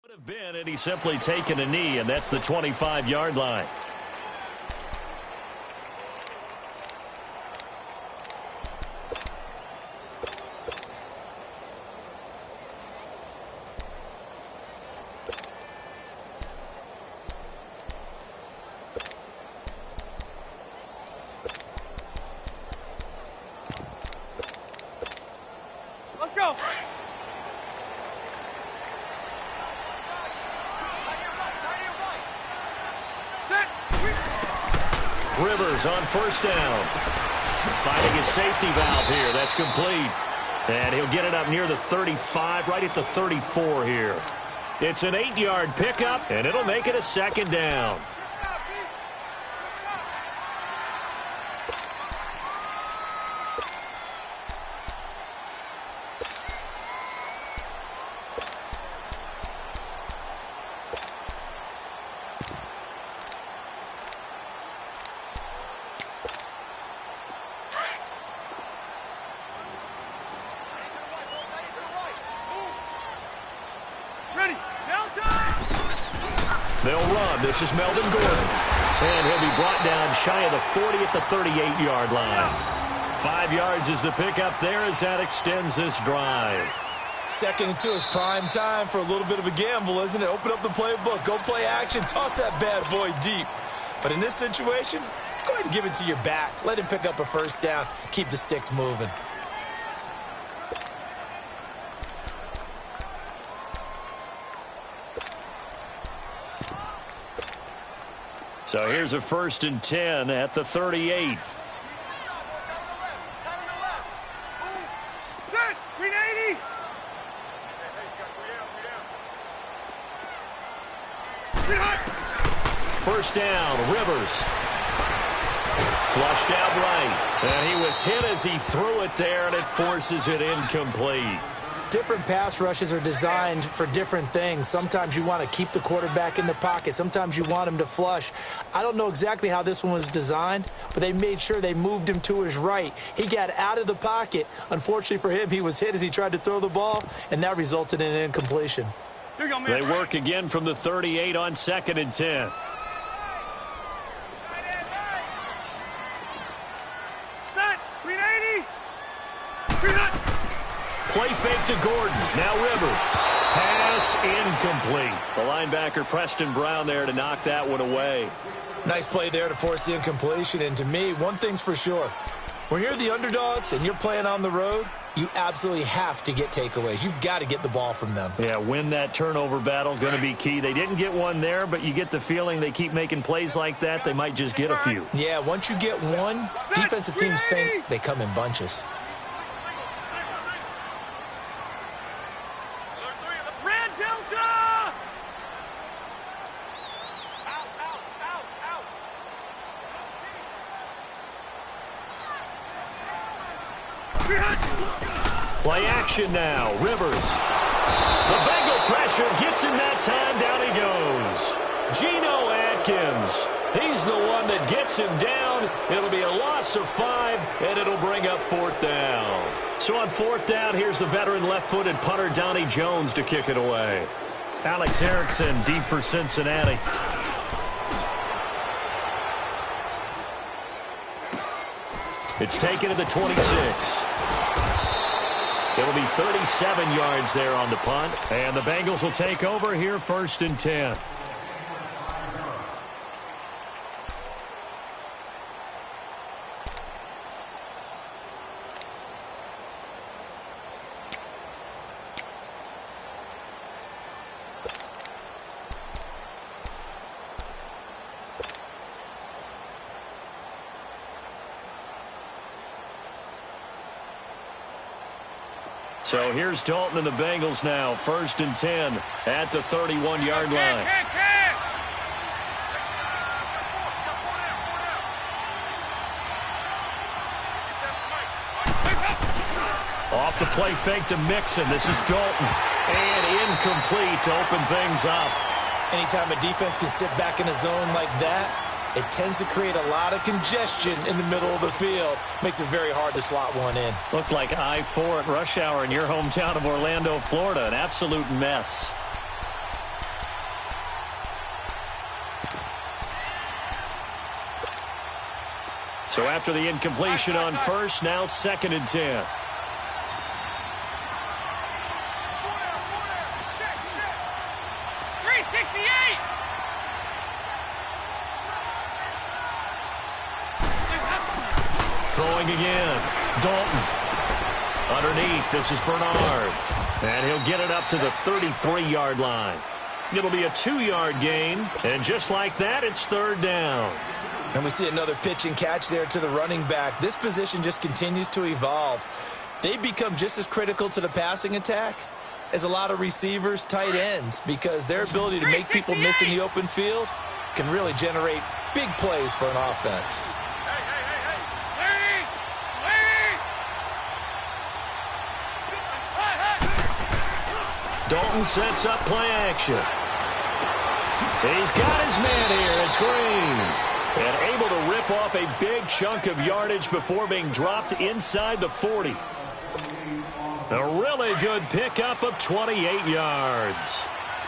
Would have been, and he's simply taken a knee, and that's the 25-yard line. Let's go. Rivers on first down. Finding his safety valve here. That's complete. And he'll get it up near the 35, right at the 34 here. It's an 8-yard pickup, and it'll make it a second down. They'll run. This is Melvin Gordon. And he'll be brought down shy of the 40 at the 38-yard line. 5 yards is the pickup there as that extends this drive. 2nd and 2 is prime time for a little bit of a gamble, isn't it? Open up the playbook. Go play action. Toss that bad boy deep. But in this situation, go ahead and give it to your back. Let him pick up a first down. Keep the sticks moving. So here's a 1st and 10 at the 38. First down, Rivers. Flushed out right. And he was hit as he threw it there, and it forces it incomplete. Different pass rushes are designed for different things. Sometimes you want to keep the quarterback in the pocket. Sometimes you want him to flush. I don't know exactly how this one was designed, but they made sure they moved him to his right. He got out of the pocket. Unfortunately for him, he was hit as he tried to throw the ball, and that resulted in an incompletion. They work again from the 38 on 2nd and 10. Play fake to Gordon. Now Rivers. Pass incomplete. The linebacker Preston Brown there to knock that one away. Nice play there to force the incompletion. And to me, one thing's for sure. When you're the underdogs and you're playing on the road, you absolutely have to get takeaways. You've got to get the ball from them. Yeah, win that turnover battle, going to be key. They didn't get one there, but you get the feeling they keep making plays like that, they might just get a few. Yeah, once you get one, defensive teams think they come in bunches. Play action now. Rivers. The Bengal pressure gets him that time. Down he goes. Geno Atkins. He's the one that gets him down. It'll be a loss of 5, and it'll bring up 4th down. So on 4th down, here's the veteran left-footed punter Donnie Jones to kick it away. Alex Erickson deep for Cincinnati. It's taken to the 26. It'll be 37 yards there on the punt. And the Bengals will take over here 1st and 10. So here's Dalton and the Bengals now. 1st and 10 at the 31-yard line. Off the play fake to Mixon. This is Dalton. And incomplete to open things up. Anytime a defense can sit back in a zone like that, it tends to create a lot of congestion in the middle of the field. Makes it very hard to slot one in. Looked like I-4 at rush hour in your hometown of Orlando, Florida. An absolute mess. So after the incompletion on first, now 2nd and 10. Throwing again. Dalton. Underneath, this is Bernard. And he'll get it up to the 33-yard line. It'll be a 2-yard gain. And just like that, it's 3rd down. And we see another pitch and catch there to the running back. This position just continues to evolve. They become just as critical to the passing attack as a lot of receivers, tight ends, because their ability to make people miss in the open field can really generate big plays for an offense. Dalton sets up play action. He's got his man here. It's Green. And able to rip off a big chunk of yardage before being dropped inside the 40. A really good pickup of 28 yards.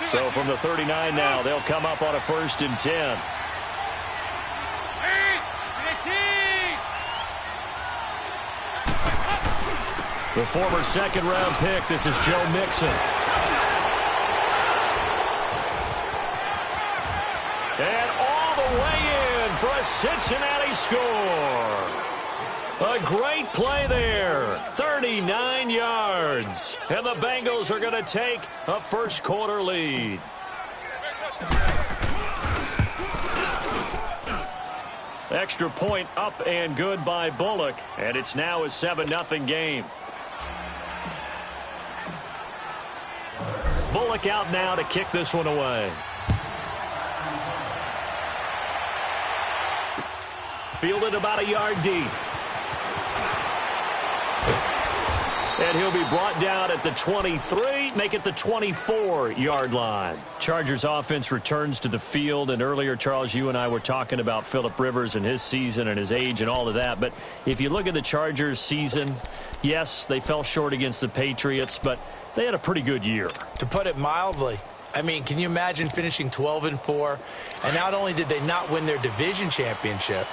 So from the 39 now, they'll come up on a 1st and 10. The former 2nd-round pick, this is Joe Mixon. And all the way in for a Cincinnati score. A great play there. 39 yards. And the Bengals are going to take a first-quarter lead. Extra point up and good by Bullock. And it's now a 7-0 game. Bullock out now to kick this one away. Fielded about a yard deep. And he'll be brought down at the 23, make it the 24-yard line. Chargers offense returns to the field, and earlier, Charles, you and I were talking about Phillip Rivers and his season and his age and all of that. But if you look at the Chargers season, yes, they fell short against the Patriots, but they had a pretty good year. To put it mildly, I mean, can you imagine finishing 12-4? And not only did they not win their division championship,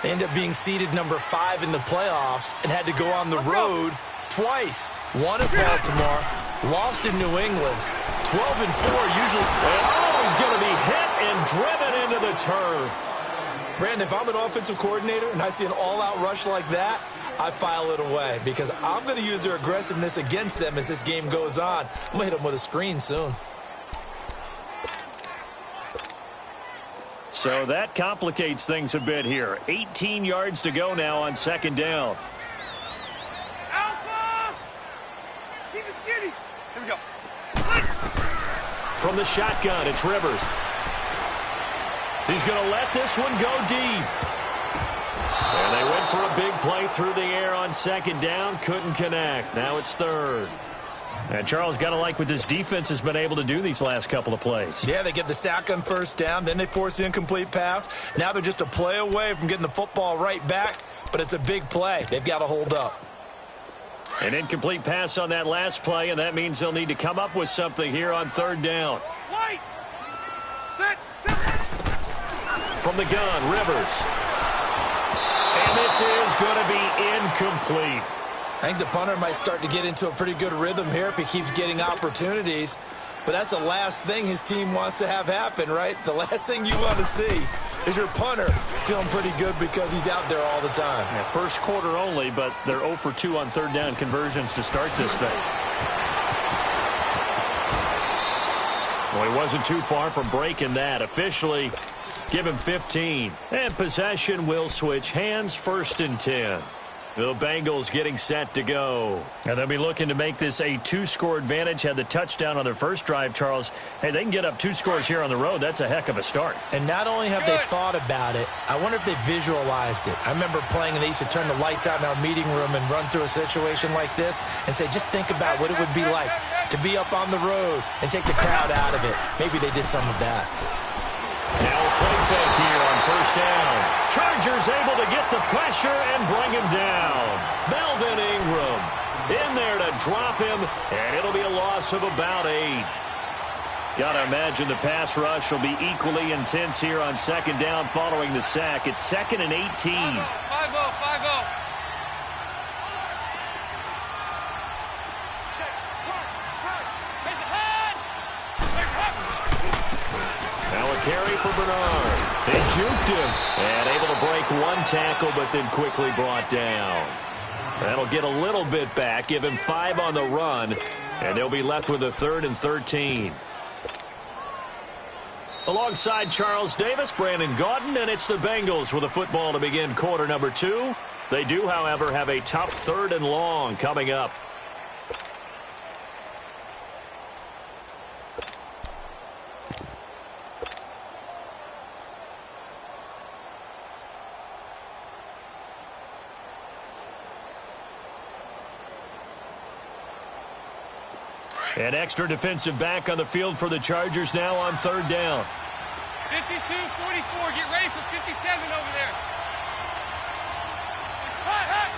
they ended up being seeded number 5 in the playoffs and had to go on the road twice. Won at Baltimore, lost in New England. 12-4 usually. Oh, he's going to be hit and driven into the turf. Brandon, if I'm an offensive coordinator and I see an all-out rush like that, I file it away because I'm going to use their aggressiveness against them as this game goes on. I'm going to hit them with a screen soon. So that complicates things a bit here. 18 yards to go now on 2nd down. Alpha! Keep it skinny. Here we go. From the shotgun, it's Rivers. He's going to let this one go deep. And they went for a big play through the air on 2nd down. Couldn't connect. Now it's 3rd. And Charles, got to like what this defense has been able to do these last couple of plays. Yeah, they get the sack on 1st down. Then they force the incomplete pass. Now they're just a play away from getting the football right back. But it's a big play. They've got to hold up. An incomplete pass on that last play, and that means they'll need to come up with something here on 3rd down. White. Set. From the gun, Rivers. And this is going to be incomplete. I think the punter might start to get into a pretty good rhythm here if he keeps getting opportunities. But that's the last thing his team wants to have happen, right? The last thing you want to see is your punter feeling pretty good because he's out there all the time. Yeah, first quarter only, but they're 0 for 2 on 3rd down conversions to start this thing. Well, he wasn't too far from breaking that. Officially, give him 15. And possession will switch hands, 1st and 10. The Bengals getting set to go. And they'll be looking to make this a 2-score advantage. Had the touchdown on their first drive, Charles. Hey, they can get up 2 scores here on the road. That's a heck of a start. And not only have they thought about it, I wonder if they visualized it. I remember playing and they used to turn the lights out in our meeting room and run through a situation like this and say, just think about what it would be like to be up on the road and take the crowd out of it. Maybe they did some of that. Now a play fake here on 1st down. Chargers able to get the pressure and bring him down. Melvin Ingram in there to drop him, and it'll be a loss of about 8. Got to imagine the pass rush will be equally intense here on 2nd down following the sack. It's 2nd and 18. 5-0. Now a carry for Bernard. They juked him and able to break one tackle, but then quickly brought down. That'll get a little bit back, give him 5 on the run, and they'll be left with a 3rd and 13. Alongside Charles Davis, Brandon Gaudin, and it's the Bengals with a football to begin quarter number 2. They do, however, have a tough 3rd and long coming up. An extra defensive back on the field for the Chargers now on 3rd down. 52-44. Get ready for 57 over there. Hey. Hey.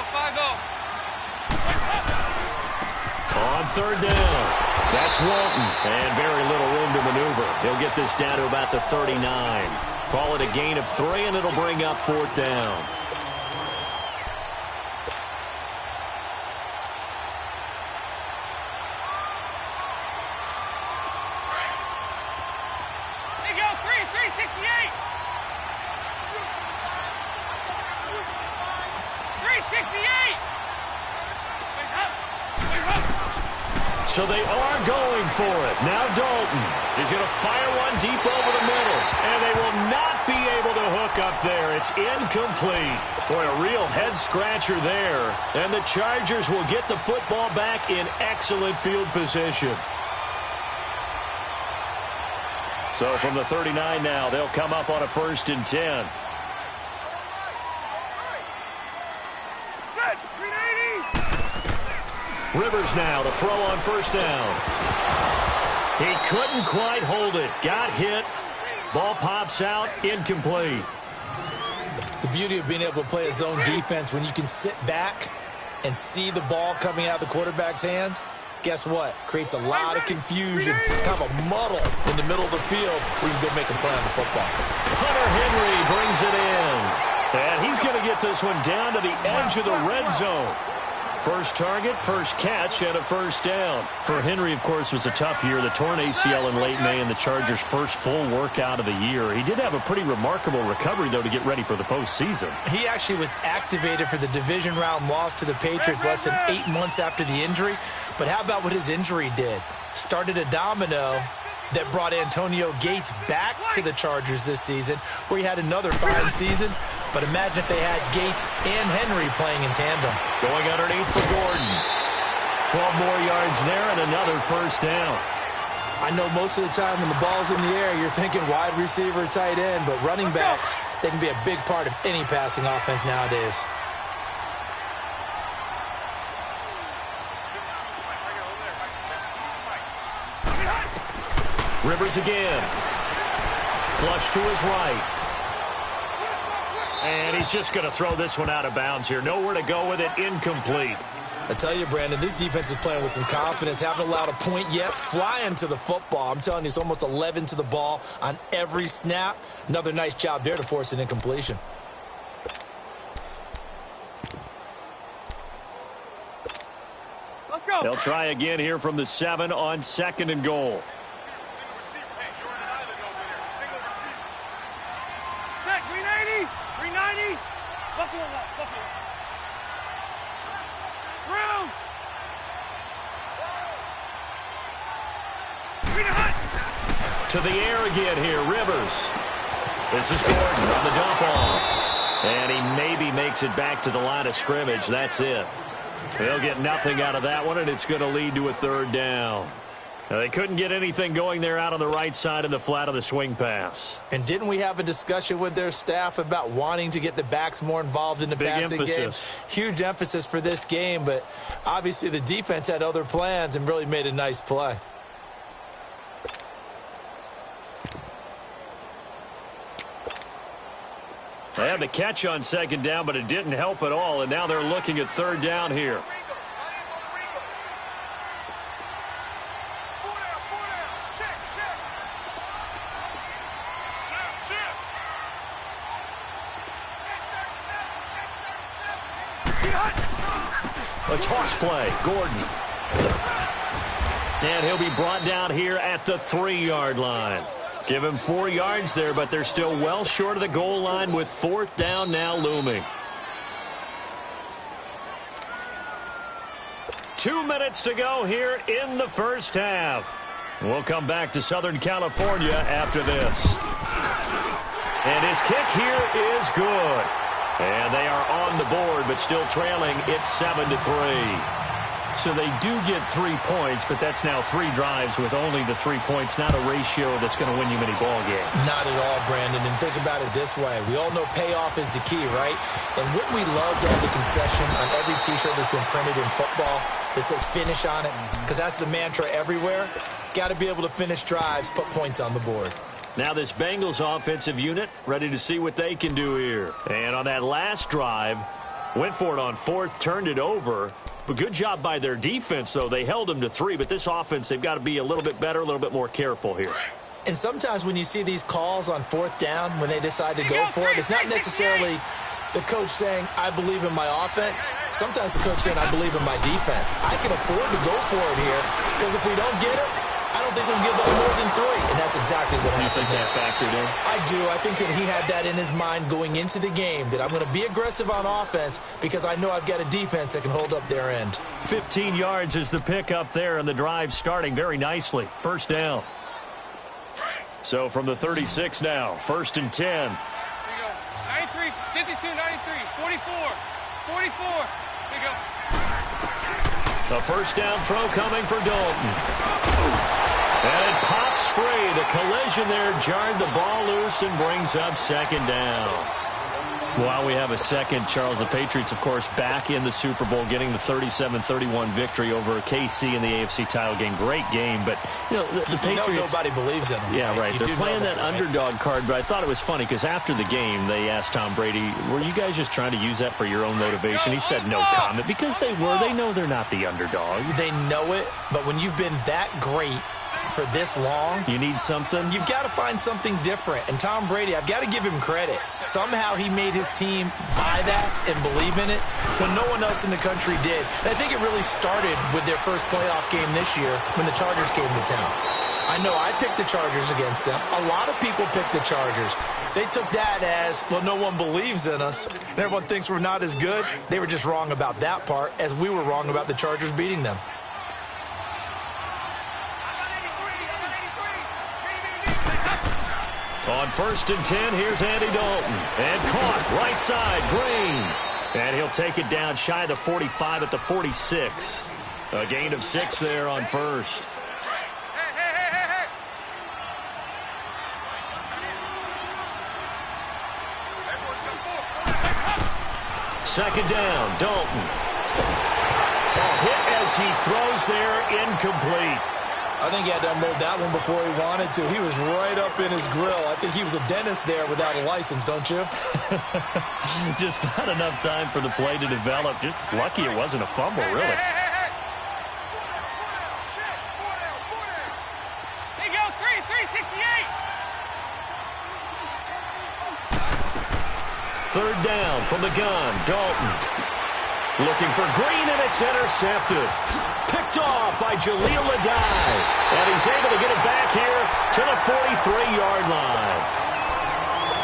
5-0. On 3rd down. That's Walton. And very little room to maneuver. He'll get this down to about the 39. Call it a gain of 3, and it'll bring up 4th down. So they are going for it. Now Dalton is going to fire one deep over the middle. And they will not be able to hook up there. It's incomplete. Boy, a real head-scratcher there. And the Chargers will get the football back in excellent field position. So from the 39 now, they'll come up on a 1st and 10. Rivers now to throw on 1st down. He couldn't quite hold it. Got hit. Ball pops out. Incomplete. The beauty of being able to play a zone defense when you can sit back and see the ball coming out of the quarterback's hands, guess what? Creates a lot of confusion, kind of a muddle in the middle of the field where you can go make a play on the football. Hunter Henry brings it in. And he's going to get this one down to the edge of the red zone. First target, first catch, and a 1st down. For Henry, of course, was a tough year. The torn ACL in late May and the Chargers' first full workout of the year. He did have a pretty remarkable recovery, though, to get ready for the postseason. He actually was activated for the division round loss to the Patriots less than 8 months after the injury. But how about what his injury did? Started a domino that brought Antonio Gates back to the Chargers this season, where he had another fine season. But imagine if they had Gates and Henry playing in tandem. Going underneath for Gordon. 12 more yards there and another 1st down. I know most of the time when the ball's in the air, you're thinking wide receiver, tight end, but running backs, they can be a big part of any passing offense nowadays. Rivers again. Flush to his right. And he's just going to throw this one out of bounds here. Nowhere to go with it. Incomplete. I tell you, Brandon, this defense is playing with some confidence. Haven't allowed a point yet. Flying to the football. I'm telling you, it's almost 11 to the ball on every snap. Another nice job there to force an incompletion. Let's go. They'll try again here from the 7 on 2nd and goal. Set, 390. 390. Buffalo left. Buffalo. Room. To the air again here, Rivers. This is Gordon on the dump off. And he maybe makes it back to the line of scrimmage. That's it. They'll get nothing out of that one, and it's going to lead to a 3rd down. Now, they couldn't get anything going there out on the right side in the flat of the swing pass. And didn't we have a discussion with their staff about wanting to get the backs more involved in the passing game? Huge emphasis for this game, but obviously the defense had other plans and really made a nice play. They had the catch on 2nd down, but it didn't help at all, and now they're looking at 3rd down here. A toss play. Gordon. And he'll be brought down here at the 3-yard line. Give him 4 yards there, but they're still well short of the goal line with 4th down now looming. 2 minutes to go here in the first half. We'll come back to Southern California after this. And his kick here is good. And they are on the board, but still trailing. It's 7-3. So they do get 3 points, but that's now 3 drives with only the 3 points, not a ratio that's going to win you many ball games. Not at all, Brandon. And think about it this way. We all know payoff is the key, right? And what we love to have the concession on every T-shirt that's been printed in football that says finish on it, because that's the mantra everywhere. Got to be able to finish drives, put points on the board. Now this Bengals offensive unit ready to see what they can do here. And on that last drive, went for it on 4th, turned it over. But good job by their defense, though. They held them to 3, but this offense, they've got to be a little bit better, a little bit more careful here. And sometimes when you see these calls on 4th down, when they decide to go for it, it's not necessarily the coach saying, I believe in my offense. Sometimes the coach saying, I believe in my defense. I can afford to go for it here, because if we don't get it, I don't think we'll give up more than 3. And that's exactly what happened. You think that factored in? I do. I think that he had that in his mind going into the game, that I'm going to be aggressive on offense because I know I've got a defense that can hold up their end. 15 yards is the pickup there, and the drive starting very nicely. 1st down. So from the 36 now, 1st and 10. Here we go. 93, 52, 93, 44, 44. Here we go. The 1st down throw coming for Dalton. And it pops free. The collision there jarred the ball loose and brings up 2nd down. While we have a second, Charles, the Patriots, of course, back in the Super Bowl, getting the 37-31 victory over KC in the AFC title game. Great game, but, you know, the Patriots... nobody believes in them. Yeah, right. They're playing that underdog card, but I thought it was funny because after the game, they asked Tom Brady, were you guys just trying to use that for your own motivation? He said no comment because they were. They know they're not the underdog. They know it, but when you've been that great for this long, you need something. You've got to find something different. And Tom Brady, I've got to give him credit. Somehow he made his team buy that and believe in it when no one else in the country did. And I think it really started with their first playoff game this year when the Chargers came to town. I know I picked the Chargers against them. A lot of people picked the Chargers. They took that as, well, no one believes in us, and everyone thinks we're not as good. They were just wrong about that part, as we were wrong about the Chargers beating them. On 1st and 10, here's Andy Dalton. And caught right side, Green. And he'll take it down shy of the 45 at the 46. A gain of 6 there on 1st. Hey. 2nd down, Dalton. A hit as he throws there, incomplete. I think he had to unload that one before he wanted to. He was right up in his grill. I think he was a dentist there without a license, don't you? Just not enough time for the play to develop. Just lucky it wasn't a fumble, really. Hey. There you go, 368. 3rd down from the gun, Dalton. Looking for Green, and it's intercepted. Picked off by Jaleel Adai. And he's able to get it back here to the 43-yard line.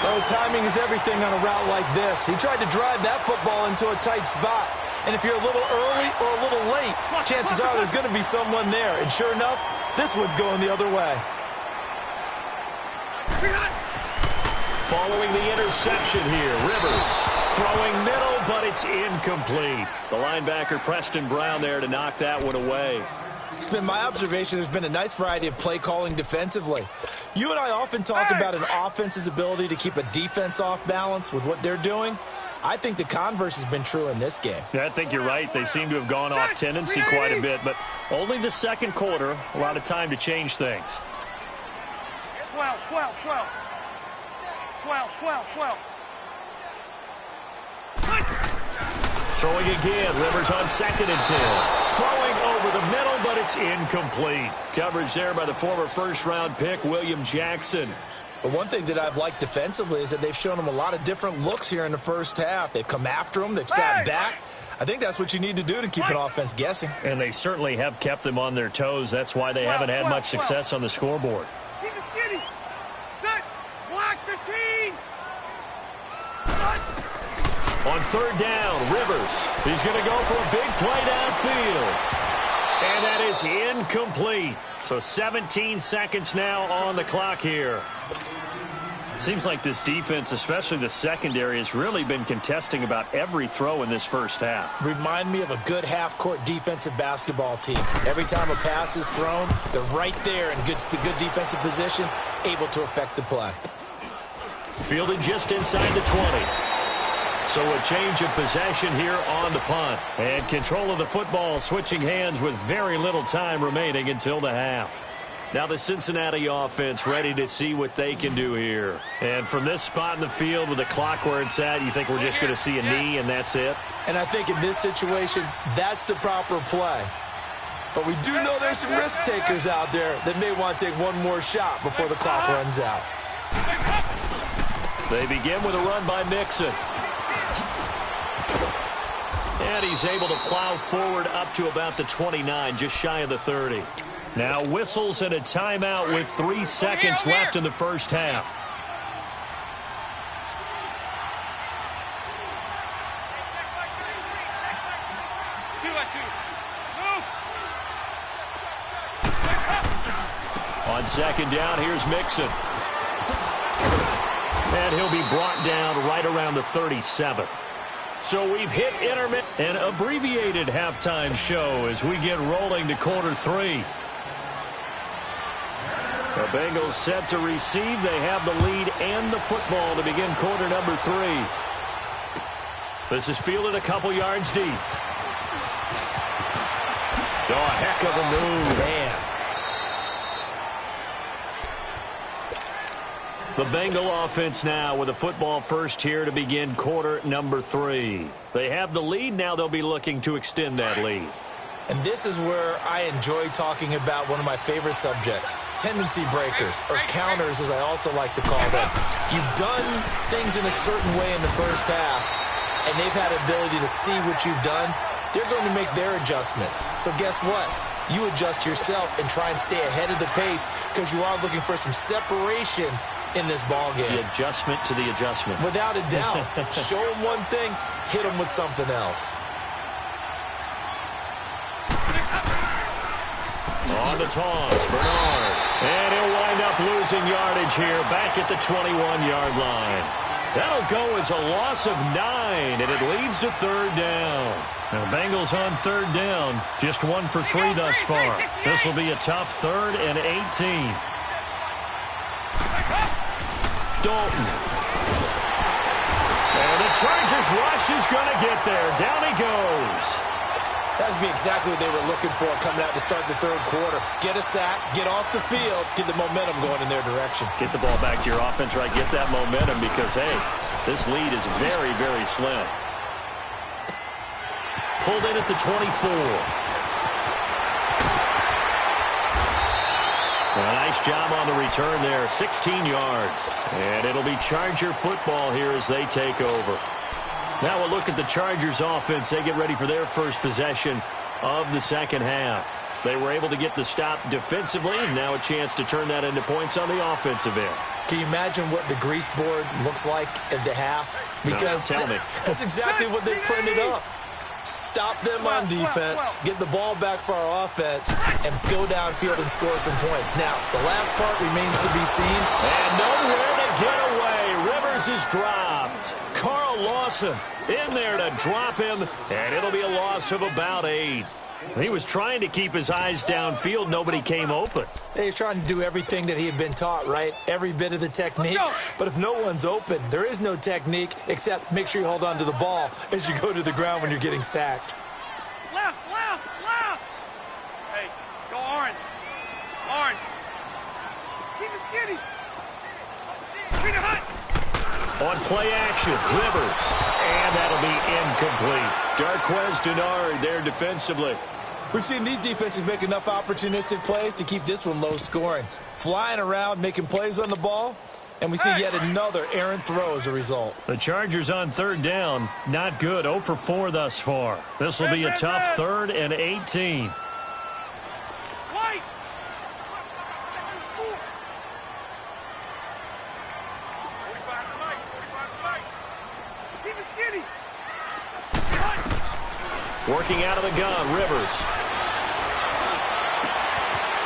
Oh, timing is everything on a route like this. He tried to drive that football into a tight spot. And if you're a little early or a little late, chances are there's going to be someone there. And sure enough, this one's going the other way. Following the interception here, Rivers throwing middle, but it's incomplete. The linebacker, Preston Brown, there to knock that one away. It's been my observation there's been a nice variety of play calling defensively. You and I often talk about an offense's ability to keep a defense off balance with what they're doing. I think the converse has been true in this game. Yeah, I think you're right. They seem to have gone off tendency quite a bit, but only the 2nd quarter, a lot of time to change things. 12. 12. Throwing again, Rivers on 2nd and 10. Throwing over the middle, but it's incomplete. Coverage there by the former first-round pick, William Jackson. But one thing that I've liked defensively is that they've shown them a lot of different looks here in the first half. They've come after them. They've sat back. I think that's what you need to do to keep an offense guessing. And they certainly have kept them on their toes. That's why they haven't had much success on the scoreboard. Keep it skinny. Set. Block 15. On third down, Rivers. He's going to go for a big play downfield. And that is incomplete. So 17 seconds now on the clock here. Seems like this defense, especially the secondary, has really been contesting about every throw in this first half. Remind me of a good half-court defensive basketball team. Every time a pass is thrown, they're right there in good defensive position, able to affect the play. Fielded just inside the 20. So a change of possession here on the punt. And control of the football switching hands with very little time remaining until the half. Now the Cincinnati offense ready to see what they can do here. And from this spot in the field with the clock where it's at, you think we're just going to see a knee and that's it? And I think in this situation, that's the proper play. But we do know there's some risk takers out there that may want to take one more shot before the clock runs out. They begin with a run by Mixon. And he's able to plow forward up to about the 29, just shy of the 30. Now whistles and a timeout with 3 seconds left in the first half. On second down, here's Mixon. And he'll be brought down right around the 37. So we've hit intermittent, an abbreviated halftime show as we get rolling to quarter 3. The Bengals set to receive. They have the lead and the football to begin quarter number 3. This is fielded a couple yards deep. Oh, a heck of a move. Man. The Bengal offense now with a football first here to begin quarter number 3. They have the lead. Now they'll be looking to extend that lead. And this is where I enjoy talking about one of my favorite subjects, tendency breakers, or counters as I also like to call them. You've done things in a certain way in the first half, and they've had ability to see what you've done. They're going to make their adjustments. So guess what? You adjust yourself and try and stay ahead of the pace because you are looking for some separation in this ball game. The adjustment to the adjustment. Without a doubt. Show them one thing, hit them with something else. On the toss, Bernard. And he'll wind up losing yardage here back at the 21-yard line. That'll go as a loss of 9, and it leads to third down. Now, Bengals on third down, just 1 for 3 thus far. This will be a tough 3rd and 18. Dalton. And the Chargers rush is going to get there. Down he goes. That would be exactly what they were looking for coming out to start the third quarter. Get a sack, get off the field, get the momentum going in their direction. Get the ball back to your offense, right? Get that momentum because, hey, this lead is very, very slim. Pulled in at the 24. A nice job on the return there, 16 yards. And it'll be Charger football here as they take over. Now we'll look at the Chargers offense. They get ready for their first possession of the second half. They were able to get the stop defensively, and now a chance to turn that into points on the offensive end. Can you imagine what the grease board looks like at the half? Because no, tell me. That's exactly what they printed up. Stop them on defense, get the ball back for our offense, and go downfield and score some points. Now, the last part remains to be seen. And nowhere to get away. Rivers is dropped. Carl Lawson in there to drop him, and it'll be a loss of about 8. He was trying to keep his eyes downfield. Nobody came open. He's trying to do everything that he had been taught, right? Every bit of the technique. But if no one's open, there is no technique except make sure you hold on to the ball as you go to the ground when you're getting sacked. Left, left, left. Hey, go orange. Orange. Keep it skinny. Bring it hot. On play action, Rivers. And that'll be incomplete. Darquez Denard there defensively. We've seen these defenses make enough opportunistic plays to keep this one low scoring. Flying around, making plays on the ball, And we see yet another errant throw as a result. The Chargers on third down, not good. 0 for 4 thus far. This will be a tough 3rd and 18. Working out of the gun, Rivers.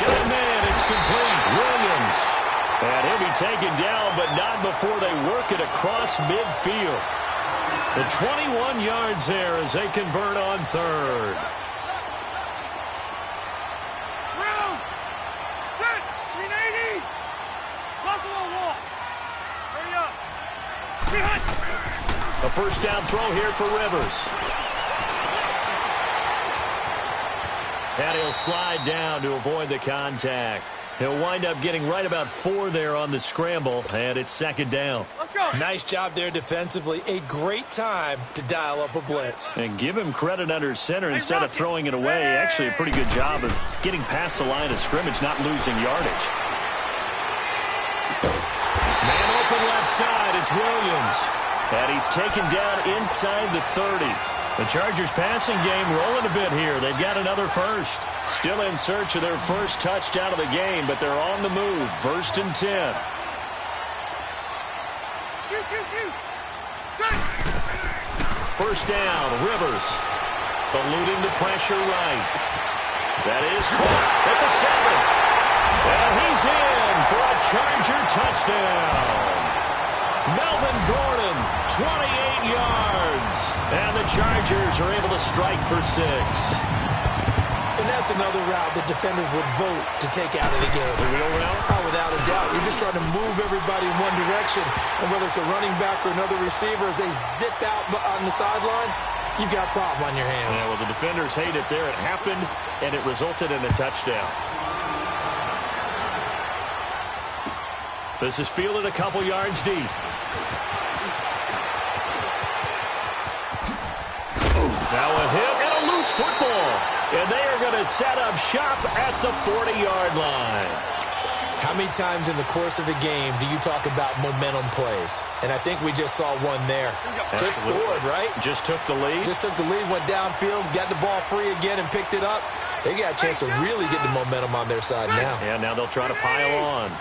Got a man, it's complete. Williams. And he'll be taken down, but not before they work it across midfield. The 21 yards there as they convert on 3rd. Round. Set. 380. Buffalo wall. Hurry up. A first down throw here for Rivers. And he'll slide down to avoid the contact. He'll wind up getting right about 4 there on the scramble, and it's 2nd down. Let's go. Nice job there defensively. A great time to dial up a blitz. And give him credit under center instead of throwing it away. Actually, a pretty good job of getting past the line of scrimmage, not losing yardage. Man open left side, it's Williams. And he's taken down inside the 30. The Chargers passing game rolling a bit here. They've got another first. Still in search of their first touchdown of the game, but they're on the move. 1st and 10. First down, Rivers. Eluding the pressure right. That is caught at the 7. And he's in for a Charger touchdown. Melvin Gordon, 28 yards. And the Chargers are able to strike for 6. And that's another route that defenders would vote to take out of the game. The wheel route? Oh, without a doubt. You're just trying to move everybody in one direction. And whether it's a running back or another receiver, as they zip out on the sideline, you've got a problem on your hands. Yeah, well, the defenders hate it there. It happened, and it resulted in a touchdown. This is fielded a couple yards deep. Now a hit and a loose football. And they are going to set up shop at the 40-yard line. How many times in the course of the game do you talk about momentum plays? And I think we just saw one there. Just scored, right? Just took the lead. Just took the lead, went downfield, got the ball free again and picked it up. They got a chance to really get the momentum on their side now. And now they'll try to pile on.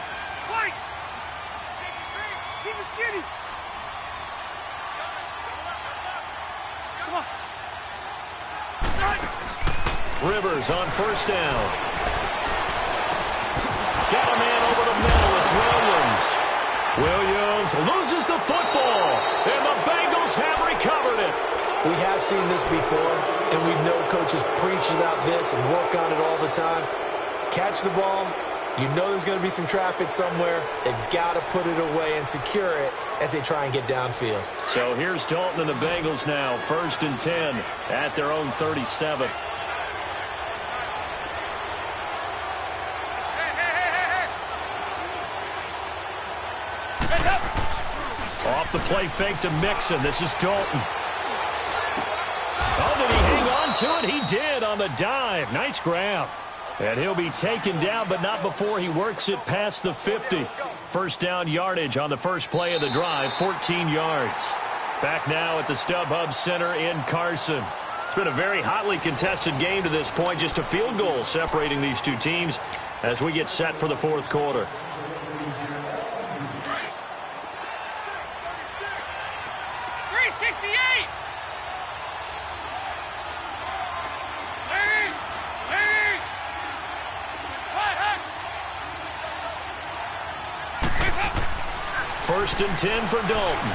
Keep it skinny. Come on. Rivers on first down. Got a man over the middle. It's Williams. Williams loses the football, and the Bengals have recovered it. We have seen this before, and we know coaches preach about this and work on it all the time. Catch the ball. You know there's going to be some traffic somewhere. They've got to put it away and secure it as they try and get downfield. So here's Dalton and the Bengals now. 1st and 10 at their own 37. Off the play fake to Mixon. This is Dalton. Oh, did he hang on to it? He did on the dive. Nice grab. And he'll be taken down, but not before he works it past the 50. First down yardage on the first play of the drive, 14 yards. Back now at the StubHub Center in Carson. It's been a very hotly contested game to this point. Just a field goal separating these two teams as we get set for the 4th quarter. First and 10 for Dalton.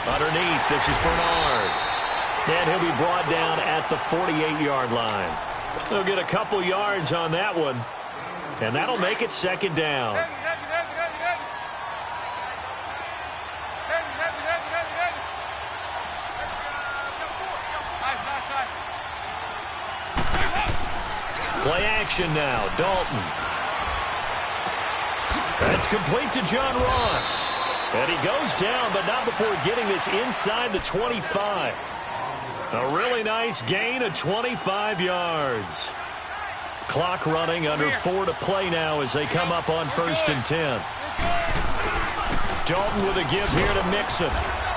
Underneath, this is Bernard. And he'll be brought down at the 48-yard line. They'll get a couple yards on that one. And that'll make it 2nd down. Play action now, Dalton. That's complete to John Ross. And he goes down, but not before getting this inside the 25. A really nice gain of 25 yards. Clock running under 4 to play now as they come up on 1st and 10. Dalton with a give here to Mixon.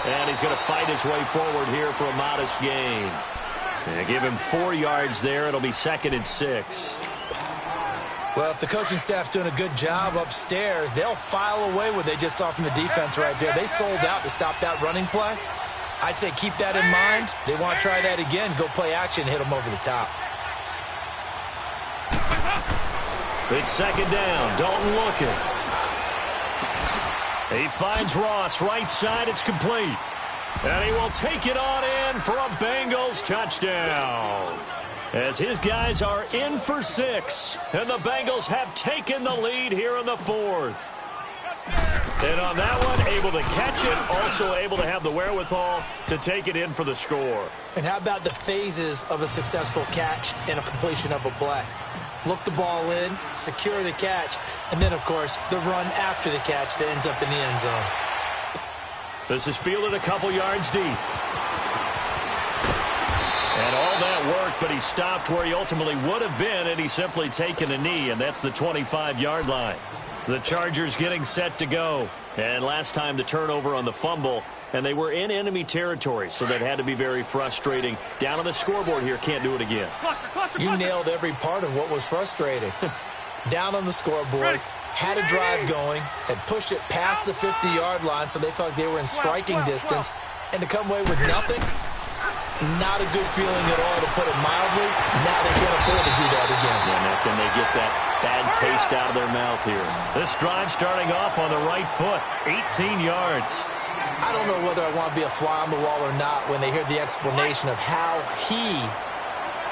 And he's going to fight his way forward here for a modest gain. And give him 4 yards there. It'll be 2nd and 6. Well, if the coaching staff's doing a good job upstairs, they'll file away what they just saw from the defense right there. They sold out to stop that running play. I'd say keep that in mind. They want to try that again. Go play action, hit them over the top. It's 2nd down. Dalton looking. He finds Ross right side. It's complete. And he will take it on in for a Bengals touchdown. As his guys are in for 6. And the Bengals have taken the lead here in the 4th. And on that one, able to catch it, also able to have the wherewithal to take it in for the score. And how about the phases of a successful catch and a completion of a play? Look the ball in, secure the catch, and then, of course, the run after the catch that ends up in the end zone. This is fielded a couple yards deep. And all that work, but he stopped where he ultimately would have been, and he's simply taken a knee, and that's the 25-yard line. The Chargers getting set to go. And last time the turnover on the fumble, and they were in enemy territory, so that had to be very frustrating. Down on the scoreboard here, can't do it again. You nailed every part of what was frustrating. Down on the scoreboard, had a drive going, had pushed it past the 50-yard line, so they felt like they were in striking distance, and to come away with nothing, not a good feeling at all, to put it mildly. Now they can't afford to do that again. Yeah, now can they get that bad taste out of their mouth here? This drive starting off on the right foot, 18 yards. I don't know whether I want to be a fly on the wall or not when they hear the explanation of how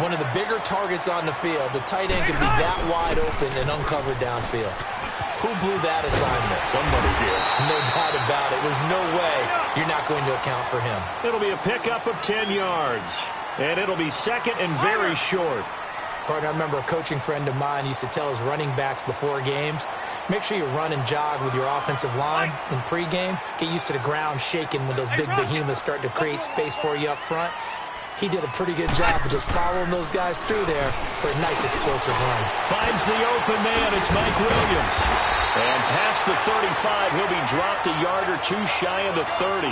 one of the bigger targets on the field, the tight end, could be that wide open and uncovered downfield. Who blew that assignment? Somebody did. No doubt about it. There's no way you're not going to account for him. It'll be a pickup of 10 yards. And it'll be 2nd and very short. Partner, I remember a coaching friend of mine used to tell his running backs before games, make sure you run and jog with your offensive line in pregame. Get used to the ground shaking when those big behemoths start to create space for you up front. He did a pretty good job of just following those guys through there for a nice explosive run. Finds the open man. It's Mike Williams. And past the 35, he'll be dropped a yard or two shy of the 30.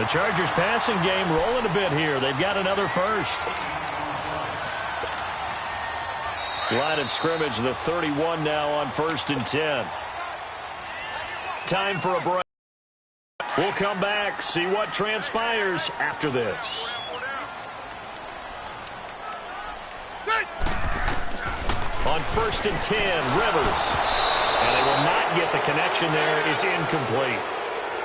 The Chargers passing game rolling a bit here. They've got another first. Line of scrimmage, the 31 now on 1st and 10. Time for a break. We'll come back, see what transpires after this. On 1st and 10, Rivers. And they will not get the connection there. It's incomplete.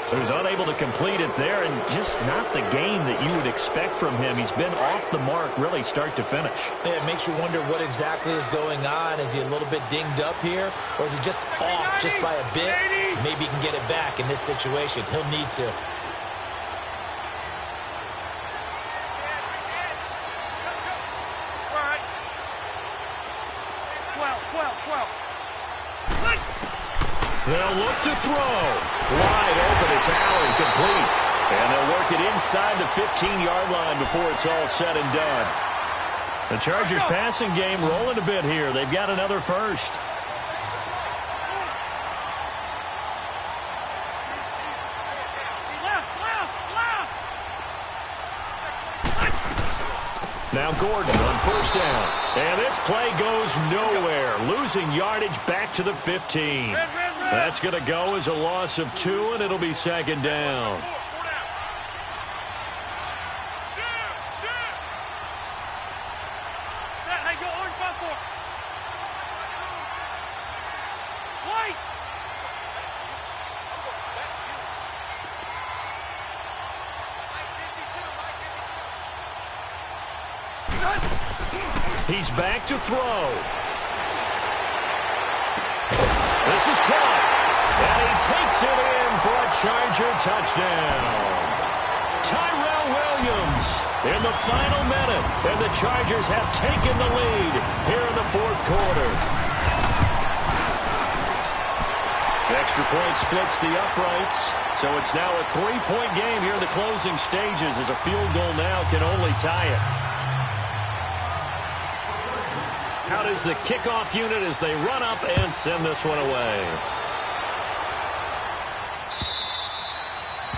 So he's unable to complete it there, and just not the game that you would expect from him. He's been off the mark really start to finish. Yeah, it makes you wonder what exactly is going on. Is he a little bit dinged up here, or is he just off just by a bit? Maybe he can get it back in this situation. He'll need to. They'll look to throw. Wide open, it's Allen, complete. And they'll work it inside the 15-yard line before it's all said and done. The Chargers passing game rolling a bit here. They've got another first. Now Gordon on 1st down. And this play goes nowhere. Losing yardage back to the 15. That's going to go as a loss of 2, and it'll be 2nd down. He's back to throw. This is caught. And he takes it in for a Charger touchdown. Tyrell Williams in the final minute. And the Chargers have taken the lead here in the 4th quarter. The extra point splits the uprights. So it's now a 3-point game here in the closing stages, as a field goal now can only tie it. How does the kickoff unit as they run up and send this one away?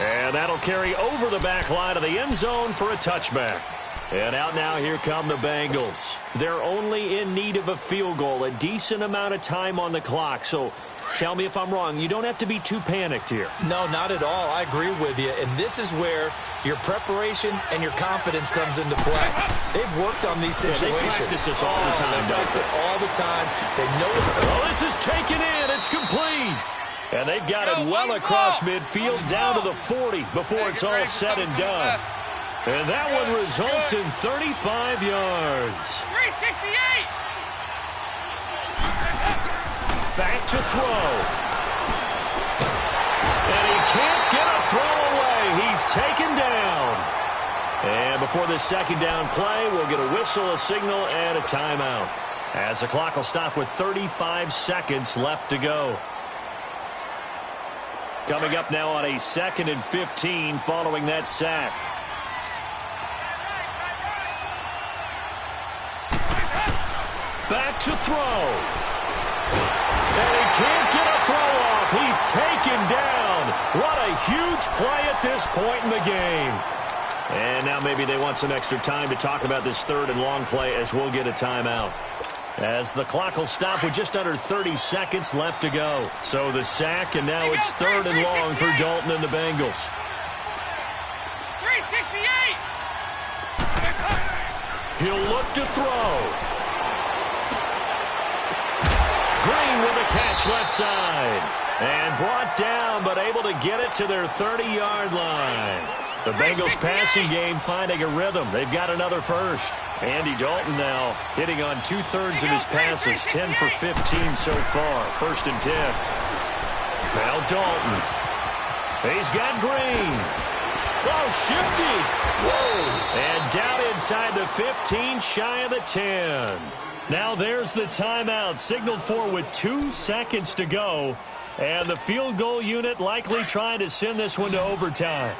And that'll carry over the back line of the end zone for a touchback. And out now, here come the Bengals. They're only in need of a field goal, a decent amount of time on the clock. So tell me if I'm wrong. You don't have to be too panicked here. No, not at all. I agree with you. And this is where your preparation and your confidence comes into play. They've worked on these situations. They practice this all the time. They practice it all the time. They know it. Well, this is taken in. It's complete. And they've got it well across midfield down to the 40 before it's all said and done. And that one results in 35 yards. 368. Back to throw. And he can't get a throw away. He's taken down. And before this second down play, we'll get a whistle, a signal, and a timeout. As the clock will stop with 35 seconds left to go. Coming up now on a 2nd and 15 following that sack. Back to throw. And he can't get a throw off. He's taken down. What a huge play at this point in the game. And now maybe they want some extra time to talk about this 3rd and long play as we'll get a timeout. As the clock will stop with just under 30 seconds left to go. So the sack, and now it's 3rd and long for Dalton and the Bengals. 368. He'll look to throw. Green with a catch left side. And brought down, but able to get it to their 30-yard line. The Bengals passing game finding a rhythm. They've got another first. Andy Dalton now hitting on 2/3 of his passes, 10 for 15 so far. 1st and 10. Now Dalton. He's got Green. Oh, shifty. Whoa. And down inside the 15, shy of the 10. Now there's the timeout, signaled for with 2 seconds to go. And the field goal unit likely trying to send this one to overtime.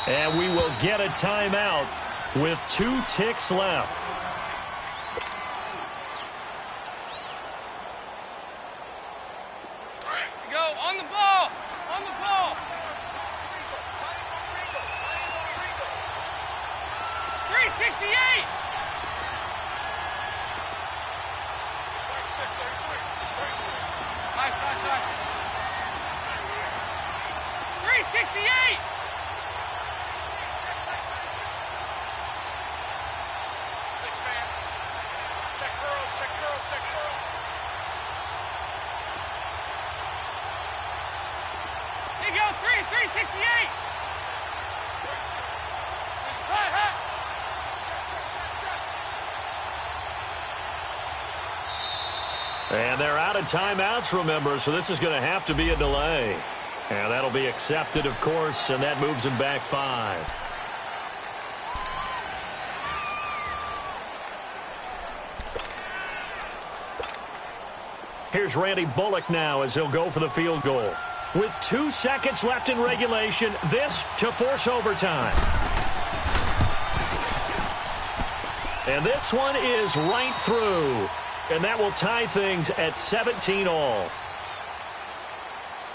And we will get a timeout with 2 ticks left. Go on the ball. On the ball. 368. Five. 368. Here you go, 368. And they're out of timeouts, remember, so this is going to have to be a delay. And that'll be accepted, of course, and that moves them back 5. Here's Randy Bullock now as he'll go for the field goal. With 2 seconds left in regulation, this to force overtime. And this one is right through. And that will tie things at 17 all.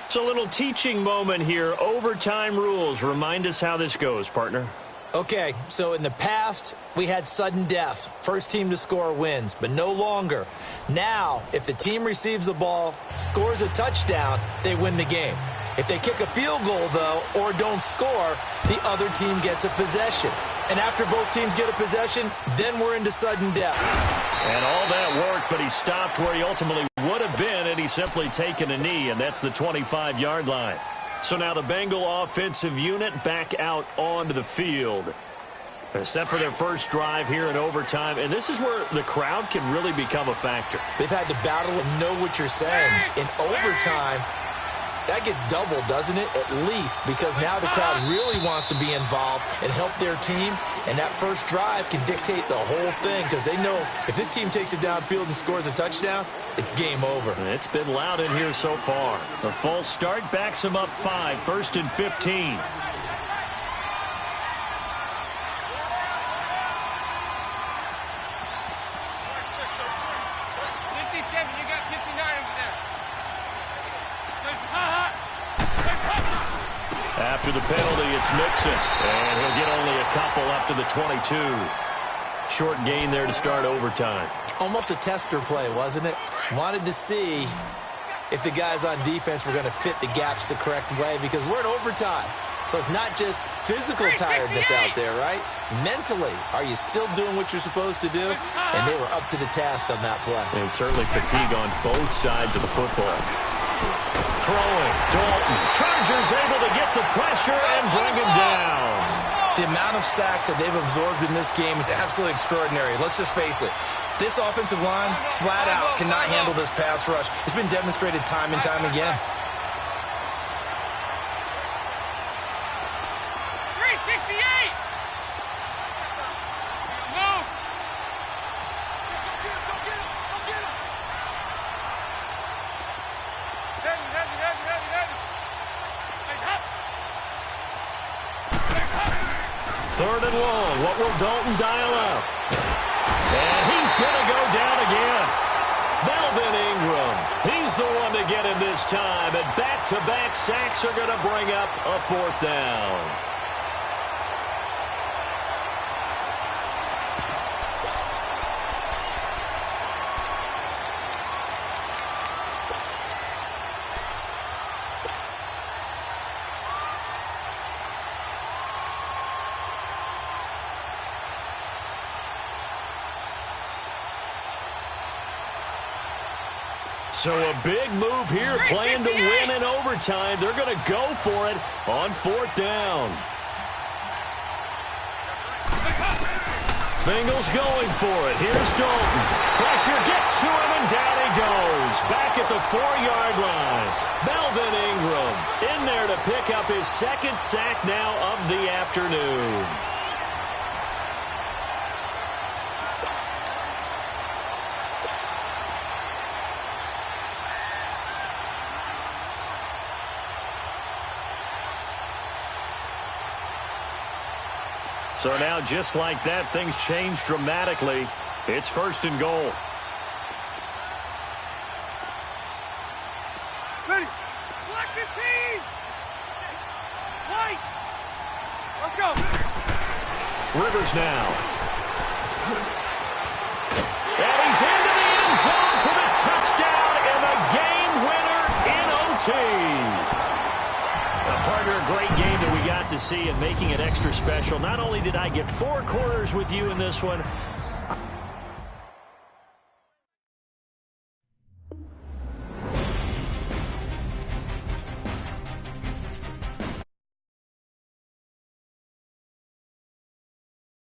It's a little teaching moment here. Overtime rules. Remind us how this goes, partner. Okay, so in the past, we had sudden death. First team to score wins, but no longer. Now, if the team receives the ball, scores a touchdown, they win the game. If they kick a field goal, though, or don't score, the other team gets a possession. And after both teams get a possession, then we're into sudden death. And all that worked, but he stopped where he ultimately would have been, and he's simply taken a knee, and that's the 25-yard line. So now the Bengal offensive unit back out onto the field. Set for their first drive here in overtime, and this is where the crowd can really become a factor. They've had to battle and know what you're saying. In overtime, that gets doubled, doesn't it? At least, because now the crowd really wants to be involved and help their team, and that first drive can dictate the whole thing because they know if this team takes it downfield and scores a touchdown, it's game over. It's been loud in here so far. The false start backs them up 5, 1st and 15. after the penalty, it's Mixon. And he'll get only a couple up to the 22. Short gain there to start overtime. Almost a tester play, wasn't it? Wanted to see if the guys on defense were going to fit the gaps the correct way, because we're in overtime. So it's not just physical tiredness out there, right? Mentally, are you still doing what you're supposed to do? And they were up to the task on that play. And certainly fatigue on both sides of the football. Throwing, Dalton. Chargers able to get the pressure and bring him down. The amount of sacks that they've absorbed in this game is absolutely extraordinary. Let's just face it. This offensive line, flat out, cannot handle this pass rush. It's been demonstrated time and time again. 368! Move! Third and long. What will Dalton dial up? And he's going to go down again. Melvin Ingram. He's the one to get him this time. And back-to-back sacks are going to bring up a fourth down. So a big move here, playing to win in overtime. They're going to go for it on fourth down. Bengals going for it. Here's Dalton. Pressure gets to him, and down he goes. Back at the 4-yard line. Melvin Ingram in there to pick up his second sack now of the afternoon. So now, just like that, things change dramatically. It's first and goal. Ready? Collective team! White! Let's go! Rivers now. And he's into the end zone for the touchdown and the game winner in OT. Partner, a great game that we got to see, and making it extra special. Not only did I get 4 quarters with you in this one,